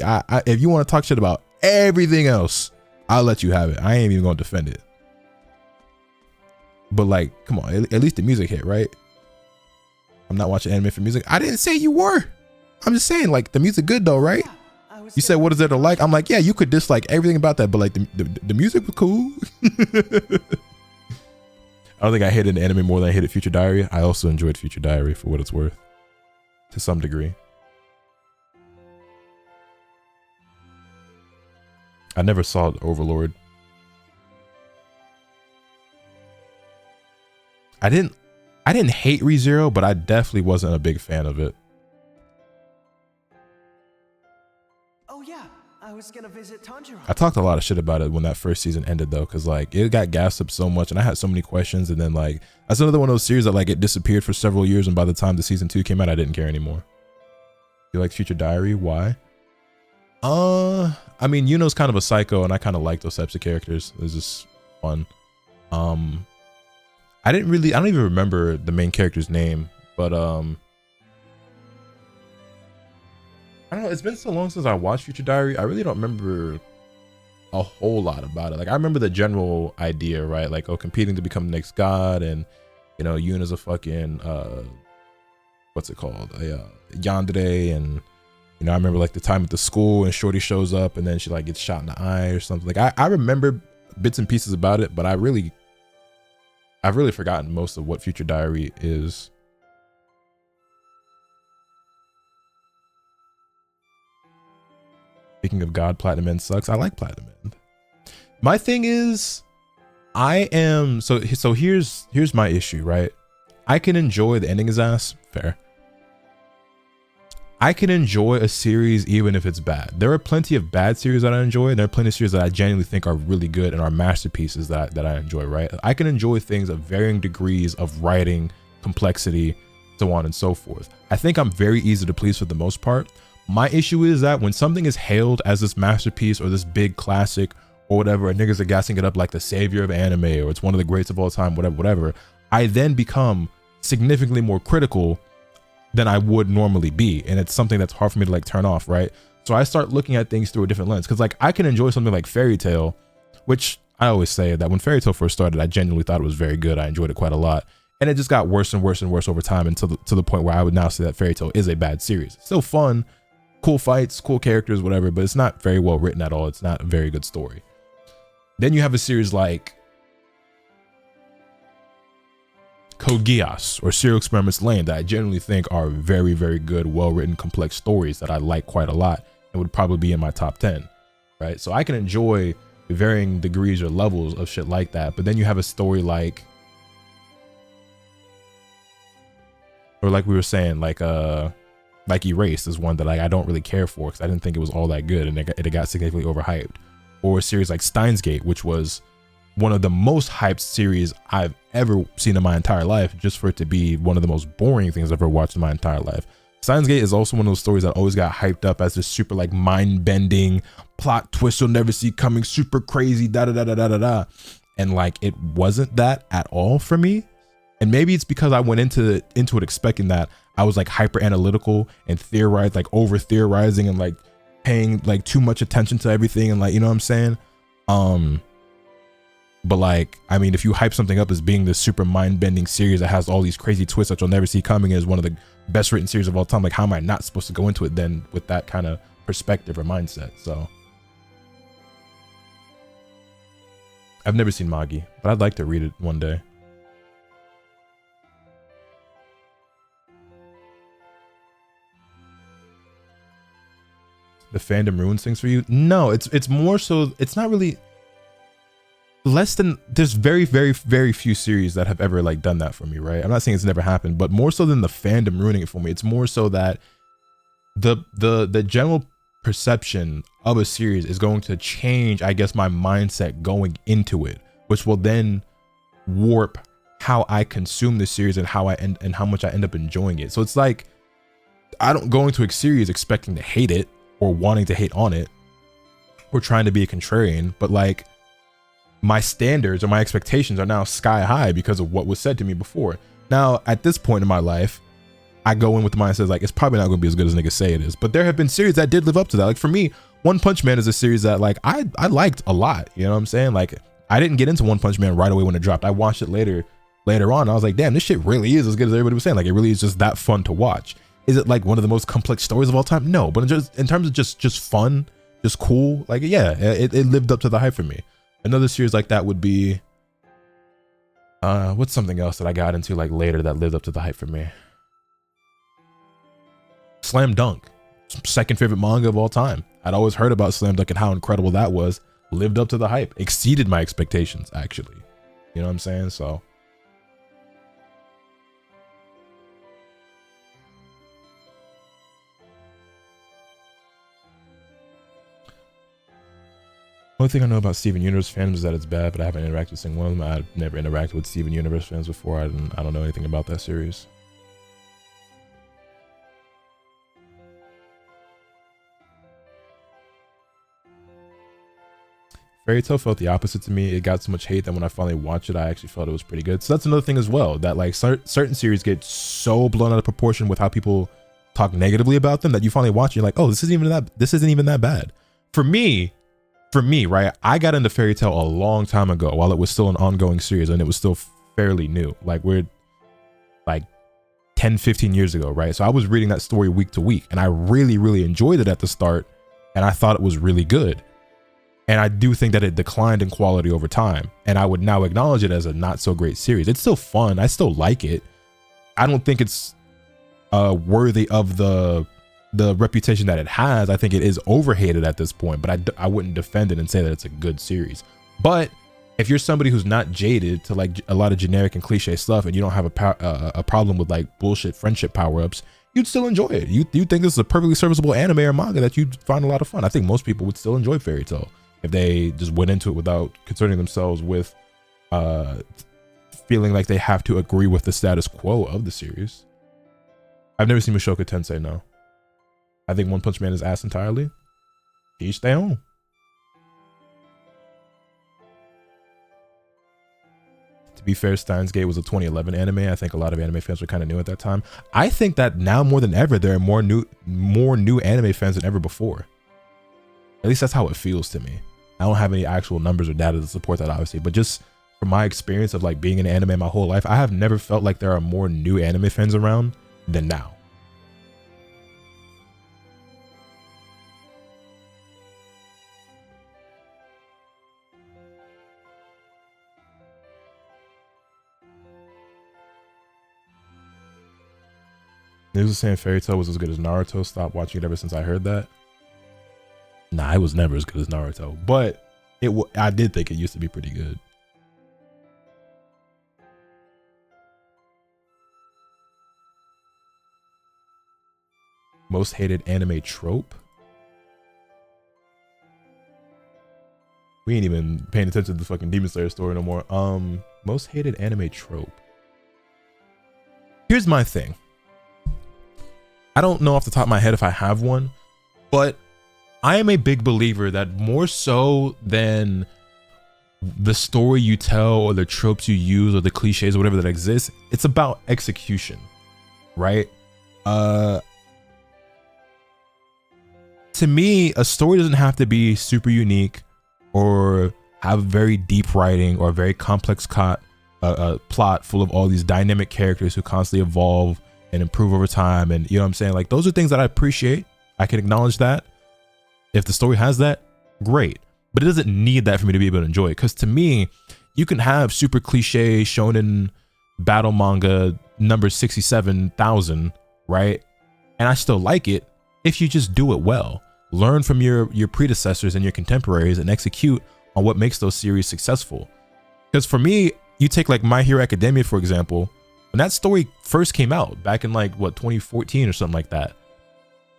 Speaker 1: If you want to talk shit about everything else, I'll let you have it. I ain't even gonna defend it. But like, come on, at least the music hit, right? I'm not watching anime for music. I didn't say you were. I'm just saying, like, the music good though, right? You said what is there to like? I'm like, yeah, you could dislike everything about that, but like the music was cool. I don't think I hated an anime more than I hated Future Diary. I also enjoyed Future Diary for what it's worth, to some degree. I never saw Overlord. I didn't hate ReZero, but I definitely wasn't a big fan of it.
Speaker 2: Oh yeah, I was gonna visit Tanjiro.
Speaker 1: I talked a lot of shit about it when that first season ended though, because like it got gassed up so much and I had so many questions, and then like that's another one of those series that like it disappeared for several years, and by the time the season 2 came out, I didn't care anymore. You like Future Diary? Why? I mean, Yuno's kind of a psycho and I kind of like those types of characters. It was just fun. I don't even remember the main character's name, but I don't know, it's been so long since I watched Future Diary. I really don't remember a whole lot about it. Like I remember the general idea, right? Like, oh, competing to become the next god, and you know, Yuna's a fucking what's it called? A yandere, and you know, I remember like the time at the school and Shorty shows up and then she like gets shot in the eye or something. Like I remember bits and pieces about it, but I've really forgotten most of what Future Diary is. Speaking of God, Platinum End sucks. I like Platinum End. My thing is, I am so here's my issue, right? I can enjoy the ending is ass, fair. I can enjoy a series even if it's bad. There are plenty of bad series that I enjoy, and there are plenty of series that I genuinely think are really good and are masterpieces that I enjoy, right? I can enjoy things of varying degrees of writing, complexity, so on and so forth. I think I'm very easy to please for the most part. My issue is that when something is hailed as this masterpiece or this big classic or whatever, and niggas are gassing it up like the savior of anime or it's one of the greats of all time, whatever, I then become significantly more critical than I would normally be. And it's something that's hard for me to like turn off, right? So I start looking at things through a different lens. Cause like I can enjoy something like Fairy Tail, which I always say that when Fairy Tail first started, I genuinely thought it was very good. I enjoyed it quite a lot. And it just got worse and worse and worse over time until to the point where I would now say that Fairy Tail is a bad series. It's still fun, cool fights, cool characters, whatever, but it's not very well written at all. It's not a very good story. Then you have a series like Code Geass or Serial Experiments Lain that I generally think are very, very good, well-written, complex stories that I like quite a lot and would probably be in my top 10, right? So I can enjoy the varying degrees or levels of shit like that. But then you have a story like, or like we were saying, like Erased is one that I don't really care for because I didn't think it was all that good and it got significantly overhyped. Or a series like Steins Gate, which was one of the most hyped series I've ever seen in my entire life, just for it to be one of the most boring things I've ever watched in my entire life. Steins Gate is also one of those stories that always got hyped up as this super like mind-bending plot twist you'll never see coming, super crazy, da-da-da-da-da-da-da. And like, it wasn't that at all for me. And maybe it's because I went into it expecting that I was like hyper analytical and theorized, like over theorizing and like paying like too much attention to everything and like, you know what I'm saying? But like, I mean, if you hype something up as being this super mind-bending series that has all these crazy twists that you'll never see coming and is one of the best written series of all time, like how am I not supposed to go into it then with that kind of perspective or mindset? So I've never seen Magi, but I'd like to read it one day. The fandom ruins things for you? No, it's more so, it's not really less than, there's very, very, very few series that have ever like done that for me, right? I'm not saying it's never happened, but more so than the fandom ruining it for me, it's more so that the general perception of a series is going to change, I guess, my mindset going into it, which will then warp how I consume the series and how much I end up enjoying it. So it's like, I don't go into a series expecting to hate it or wanting to hate on it or trying to be a contrarian, but like my standards or my expectations are now sky high because of what was said to me before. Now, at this point in my life, I go in with the mindset like, it's probably not going to be as good as niggas say it is, but there have been series that did live up to that. Like for me, One Punch Man is a series that like I liked a lot, you know what I'm saying? Like I didn't get into One Punch Man right away when it dropped. I watched it later on. I was like, damn, this shit really is as good as everybody was saying. Like it really is just that fun to watch. Is it like one of the most complex stories of all time? No, but just in terms of just fun, just cool, like yeah, it lived up to the hype for me. Another series like that would be what's something else that I got into like later that lived up to the hype for me? Slam Dunk, second favorite manga of all time. I'd always heard about Slam Dunk and how incredible that was. Lived up to the hype, exceeded my expectations actually. You know what I'm saying? So only thing I know about Steven Universe fans is that it's bad, but I haven't interacted with single one of them. I've never interacted with Steven Universe fans before. I don't know anything about that series. Fairy Tail felt the opposite to me. It got so much hate that when I finally watched it, I actually felt it was pretty good. So that's another thing as well, that like certain series get so blown out of proportion with how people talk negatively about them that you finally watch it, you're like, oh, this isn't even that bad. For me, right, I got into Fairy Tail a long time ago while it was still an ongoing series and it was still fairly new. Like we're like 10, 15 years ago, right? So I was reading that story week to week and I really, really enjoyed it at the start and I thought it was really good. And I do think that it declined in quality over time. And I would now acknowledge it as a not so great series. It's still fun. I still like it. I don't think it's worthy of the reputation that it has. I think it is overhated at this point, but I wouldn't defend it and say that it's a good series. But if you're somebody who's not jaded to like a lot of generic and cliche stuff and you don't have a problem with like bullshit friendship power-ups, you'd still enjoy it. You think this is a perfectly serviceable anime or manga that you'd find a lot of fun. I think most people would still enjoy Fairy Tail if they just went into it without concerning themselves with feeling like they have to agree with the status quo of the series. I've never seen Mushoku Tensei, no. I think One Punch Man is ass entirely. Each their own. To be fair, Steins Gate was a 2011 anime. I think a lot of anime fans were kind of new at that time. I think that now more than ever, there are more new anime fans than ever before. At least that's how it feels to me. I don't have any actual numbers or data to support that, obviously, but just from my experience of like being in anime my whole life, I have never felt like there are more new anime fans around than now. News was saying Fairy Tail was as good as Naruto. Stopped watching it ever since I heard that. Nah, it was never as good as Naruto, but I did think it used to be pretty good. Most hated anime trope? We ain't even paying attention to the fucking Demon Slayer story no more. Most hated anime trope. Here's my thing. I don't know off the top of my head if I have one, but I am a big believer that more so than the story you tell or the tropes you use or the cliches or whatever that exists, it's about execution, right? To me, a story doesn't have to be super unique or have very deep writing or a very complex plot full of all these dynamic characters who constantly evolve and improve over time. And you know what I'm saying? Like, those are things that I appreciate. I can acknowledge that. If the story has that, great. But it doesn't need that for me to be able to enjoy it. Because to me, you can have super cliche shonen battle manga number 67,000, right? And I still like it if you just do it well. Learn from your predecessors and your contemporaries and execute on what makes those series successful. Because for me, you take like My Hero Academia, for example. When that story first came out back in like what 2014 or something like that,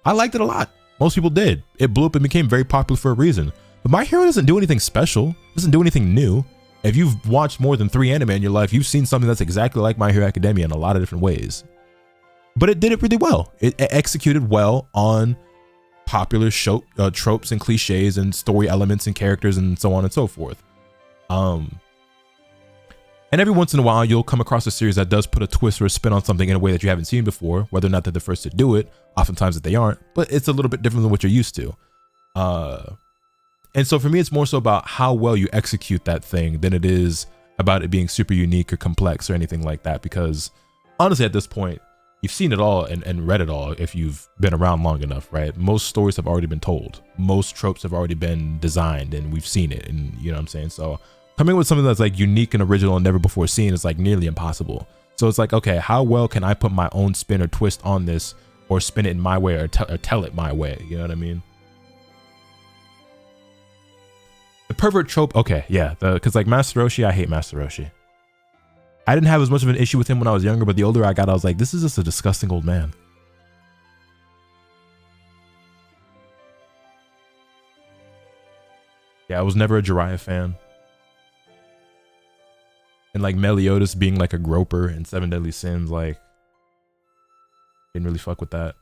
Speaker 1: I liked it a lot. Most people did. It blew up and became very popular for a reason. But My Hero doesn't do anything special, doesn't do anything new. If you've watched more than 3 anime in your life, you've seen something that's exactly like My Hero Academia in a lot of different ways. But it did it really well. It executed well on popular tropes and cliches and story elements and characters and so on and so forth. And every once in a while, you'll come across a series that does put a twist or a spin on something in a way that you haven't seen before, whether or not they're the first to do it. Oftentimes that they aren't, but it's a little bit different than what you're used to. And so for me, it's more so about how well you execute that thing than it is about it being super unique or complex or anything like that. Because honestly, at this point, you've seen it all and read it all if you've been around long enough, right? Most stories have already been told. Most tropes have already been designed and we've seen it. And you know what I'm saying? So coming with something that's like unique and original and never before seen is like nearly impossible. So it's like, okay, how well can I put my own spin or twist on this or spin it in my way or tell it my way? You know what I mean? The pervert trope, okay, yeah. Because like Master Roshi, I hate Master Roshi. I didn't have as much of an issue with him when I was younger, but the older I got, I was like, this is just a disgusting old man. Yeah, I was never a Jiraiya fan. And like Meliodas being like a groper in 7 Deadly Sins, like, didn't really fuck with that.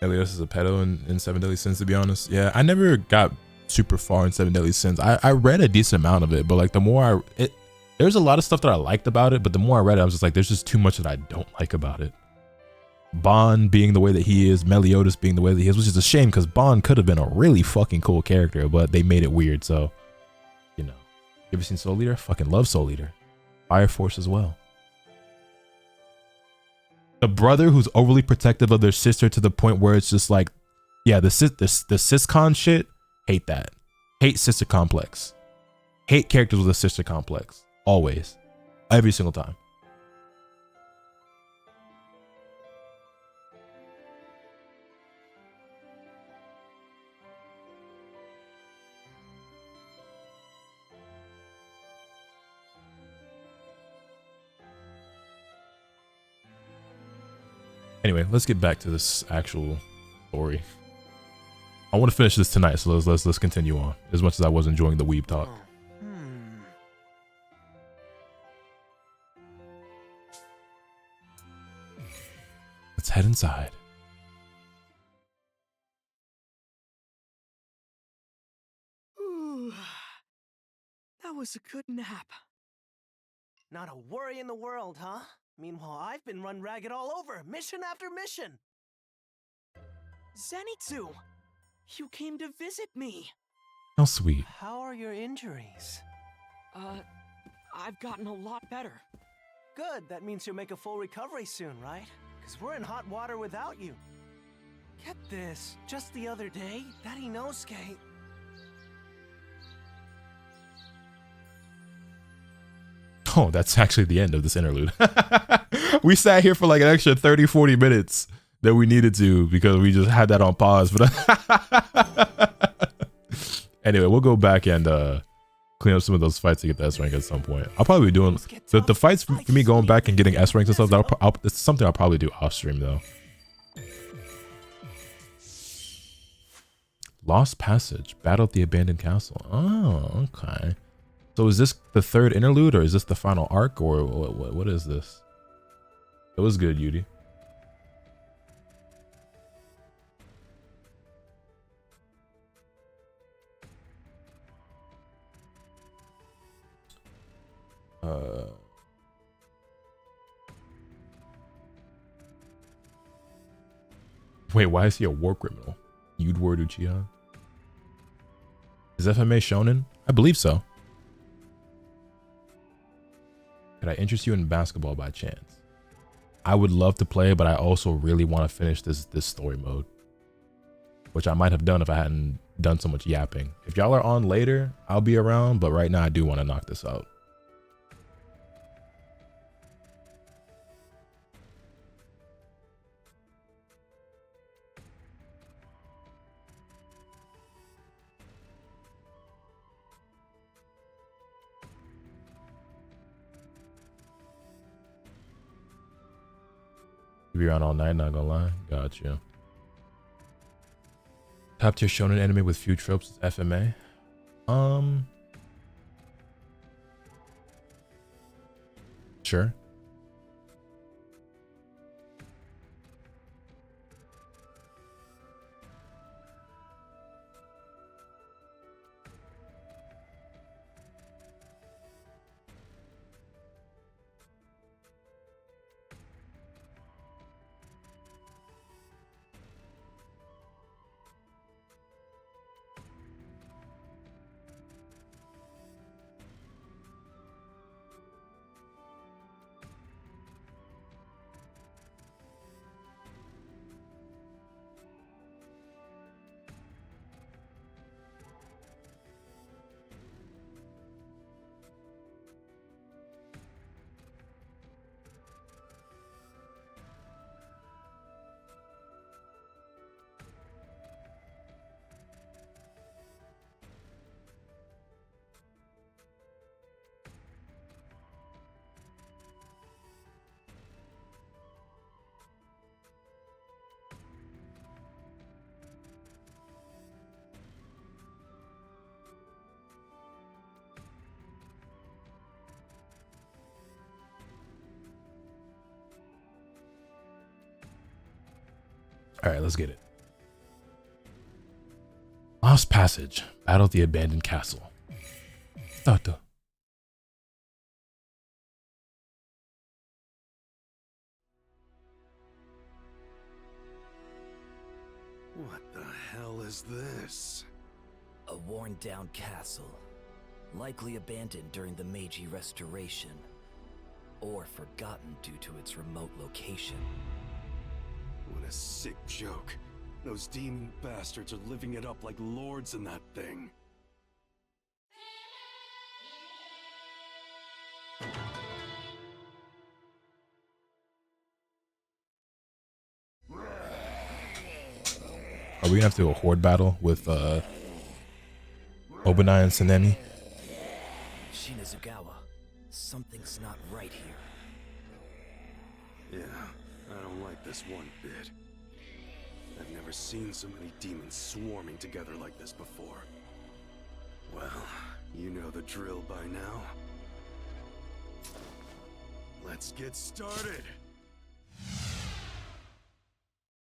Speaker 1: Meliodas is a pedo in 7 Deadly Sins, to be honest. Yeah, I never got super far in 7 Deadly Sins. I read a decent amount of it, but like the more there's a lot of stuff that I liked about it, but the more I read it, I was just like, there's just too much that I don't like about it. Bond being the way that he is, Meliodas being the way that he is, which is a shame because Bond could have been a really fucking cool character, but they made it weird. So, you know, you ever seen Soul Eater? Fucking love Soul Eater. Fire Force as well. The brother who's overly protective of their sister to the point where it's just like, yeah, the siscon shit, hate that. Hate sister complex. hate characters with a sister complex. Always. Every single time. Anyway, let's get back to this actual story. I want to finish this tonight, so let's continue on. As much as I was enjoying the weeb talk. Let's head inside.
Speaker 2: Ooh, that was a good nap. Not a worry in the world, huh? Meanwhile, I've been run ragged all over, mission after mission. Zenitsu, you came to visit me.
Speaker 1: How sweet.
Speaker 2: How are your injuries?
Speaker 4: I've gotten a lot better.
Speaker 2: Good, that means you'll make a full recovery soon, right? Because we're in hot water without you. Get this, just the other day, that Inosuke...
Speaker 1: Oh, that's actually the end of this interlude. We sat here for like an extra 30-40 minutes that we needed to because we just had that on pause. But anyway, we'll go back and clean up some of those fights to get the S rank at some point. I'll probably be doing the fights for me going back and getting S ranks and stuff. It's something I'll probably do off stream though. Lost Passage, battle at the abandoned castle. Oh, okay. So is this the third interlude or is this the final arc or what is this? It was good, Yudi. Wait, why is he a war criminal? Yudward Uchiha? Is FMA shonen? I believe so. Could I interest you in basketball by chance? I would love to play, but I also really want to finish this story mode, which I might have done if I hadn't done so much yapping. If y'all are on later, I'll be around, but right now I do want to knock this out. Be around all night, not gonna lie. Gotcha. Top tier shonen anime with few tropes is FMA. Sure. All right, let's get it. Lost Passage, battle at the abandoned castle. Tato.
Speaker 5: What the hell is this?
Speaker 6: A worn-down castle, likely abandoned during the Meiji Restoration, or forgotten due to its remote location.
Speaker 5: What a sick joke. Those demon bastards are living it up like lords in that thing.
Speaker 1: we gonna have to do a horde battle with Obanai and Sanemi?
Speaker 6: Shinazugawa, something's not right here.
Speaker 5: Yeah, I don't like this one bit. I've never seen so many demons swarming together like this before. Well, you know the drill by now. Let's get started!